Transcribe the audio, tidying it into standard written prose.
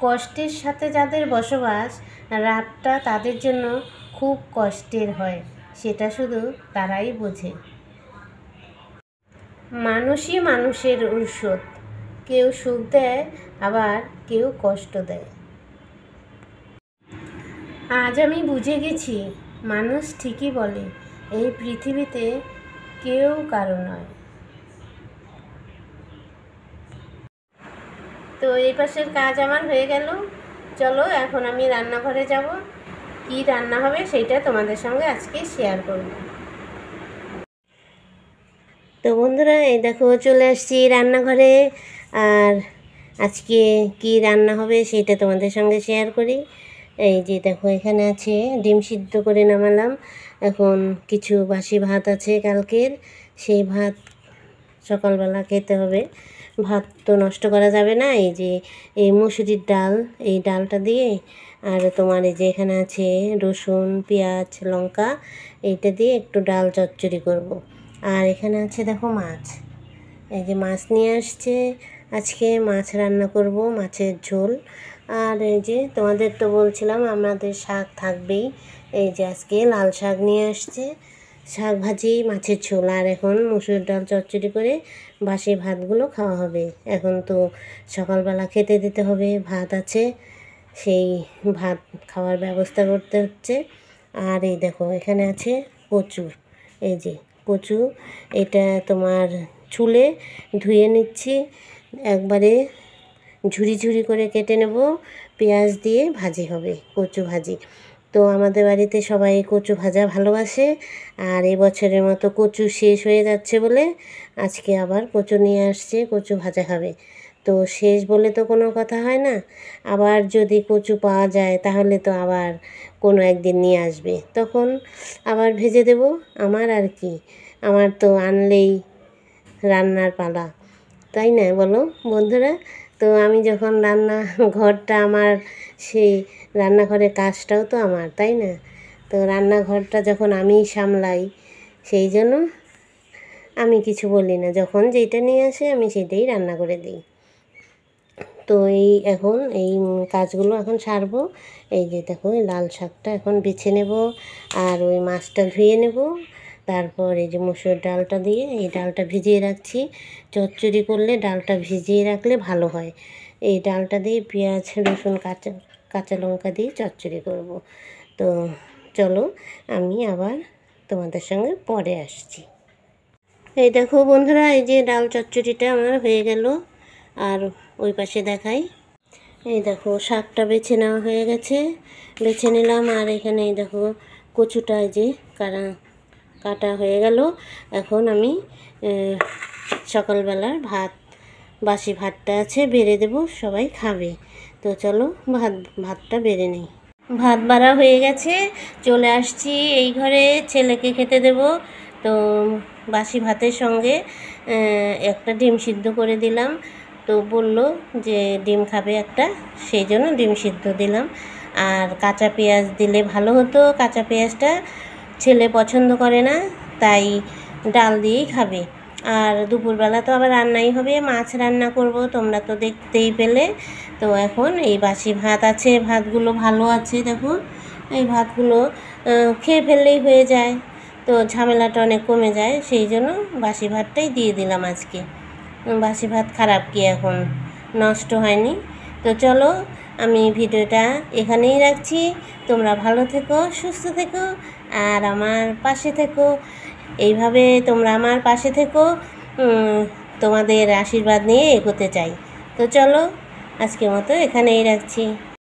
কষ্টের সাথে যাদের বসবাস, রাতটা তাদের জন্য খুব কষ্টের হয়, সেটা শুধু তারাই বোঝে। মানুষই মানুষের ঔষধ, কেউ সুখ দেয় আবার কেউ কষ্ট দেয়। আজ আমি বুঝে গেছি, মানুষ ঠিকই বলে, এই পৃথিবীতে কেউ কারো নয়। তো এই পাশের কাজ আমার হয়ে গেল, চলো এখন আমি রান্নাঘরে যাব। কি রান্না হবে সেটা তোমাদের সঙ্গে আজকে শেয়ার করব। তো বন্ধুরা, এই দেখো চলে আসছি রান্নাঘরে, আর আজকে কি রান্না হবে সেটা তোমাদের সঙ্গে শেয়ার করি। এই যে দেখো, এখানে আছে ডিম সিদ্ধ করে নামালাম। এখন কিছু বাসি ভাত আছে কালকের, সেই ভাত সকালবেলা খেতে হবে। ভাত তো নষ্ট করা যাবে না। এই যে এই মুসুরির ডাল, এই ডালটা দিয়ে, আর তোমার এই যে এখানে আছে রসুন, পেঁয়াজ, লঙ্কা, এইটা দিয়ে একটু ডাল চচ্চড়ি করব। আর এখানে আছে দেখো মাছ, এই যে মাছ নিয়ে আসছে, আজকে মাছ রান্না করব, মাছের ঝোল। আর এই যে তোমাদের তো বলছিলাম আমাদের শাক থাকবেই, এই যে আজকে লাল শাক নিয়ে আসছে, শাক ভাজি, মাছের ঝোল। আর এখন মুসুর ডাল চচ্চড়ি করে বাসি ভাতগুলো খাওয়া হবে। এখন তো সকালবেলা খেতে দিতে হবে, ভাত আছে, সেই ভাত খাওয়ার ব্যবস্থা করতে হচ্ছে। আর এই দেখো এখানে আছে কচু, এই যে কচু, এটা তোমার ছুলে ধুয়ে নিচ্ছি, একবারে ঝুরি ঝুরি করে কেটে নেব, পেঁয়াজ দিয়ে ভাজি হবে, কচু ভাজি। তো আমাদের বাড়িতে সবাই কচু ভাজা ভালোবাসে, আর এবছরের মতো কচু শেষ হয়ে যাচ্ছে বলে আজকে আবার কচু নিয়ে আসছে, কচু ভাজা খাবে। তো শেষ বলে তো কোনো কথা হয় না, আবার যদি কচু পাওয়া যায় তাহলে তো আবার কোনো একদিন নিয়ে আসবে, তখন আবার ভেজে দেব। আমার আর কি, আমার তো আনলেই রান্নার পালা, তাই না বলো বন্ধুরা? তো আমি যখন রান্না ঘরটা আমার, সেই রান্নাঘরের কাজটাও তো আমার, তাই না? তো রান্নাঘরটা যখন আমিই সামলাই, সেই জন্য আমি কিছু বলি না, যখন যেটা নিয়ে আসে আমি সেটাই রান্না করে দিই। তো এই এখন এই কাজগুলো এখন সারবো। এই যে দেখো, লাল শাকটা এখন বেছে নেব, আর ওই মাছটা ধুয়ে নেব। তারপর এই যে মসুর ডালটা দিয়ে, এই ডালটা ভিজিয়ে রাখছি, চচ্চড়ি করলে ডালটা ভিজিয়ে রাখলে ভালো হয়। এই ডালটা দিয়ে পেঁয়াজ, রসুন, কাঁচা লঙ্কা দিয়ে চচ্চড়ি করব। তো চলো আমি আবার তোমাদের সঙ্গে পরে আসছি। এই দেখো বন্ধুরা, এই যে ডাল চচ্চড়িটা আমার হয়ে গেল। আর ওই পাশে দেখাই, এই দেখো শাকটা বেছে নেওয়া হয়ে গেছে, বেছে নিলাম। আর এখানে এই দেখো কচুটা, এই যে কাটা হয়ে গেল। এখন আমি সকালবেলার ভাত, বাসি ভাতটা আছে, বেড়ে দেব, সবাই খাবে। তো চলো ভাতটা বেড়ে নিই। ভাত বাড়া হয়ে গেছে, চলে আসছি এই ঘরে, ছেলেকে খেতে দেব। তো বাসি ভাতের সঙ্গে একটা ডিম সিদ্ধ করে দিলাম, তো বলল যে ডিম খাবে একটা, সেই জন্য ডিম সিদ্ধ দিলাম। আর কাঁচা পেঁয়াজ দিলে ভালো হতো, কাঁচা পেঁয়াজটা ছেলে পছন্দ করে না, তাই ডাল দিয়েই খাবে। আর দুপুরবেলা তো আবার রান্নাই হবে, মাছ রান্না করব, তোমরা তো দেখতেই পেলে। তো এখন এই বাসি ভাত আছে, ভাতগুলো ভালো আছে, দেখো এই ভাতগুলো খেয়ে ফেললেই হয়ে যায়, তো ঝামেলাটা অনেক কমে যায়, সেই জন্য বাসি ভাতটাই দিয়ে দিলাম আজকে। বাসি ভাত খারাপ কি, এখন নষ্ট হয়নি। তো চলো আমি ভিডিওটা এখানেই রাখছি, তোমরা ভালো থেকো, সুস্থ থেকো, আর আমার পাশে থেকো, এইভাবে তোমরা আমার পাশে থেকো, তোমাদের আশীর্বাদ নিয়ে এগোতে চাই। তো চলো আজকের মতো এখানেই রাখছি।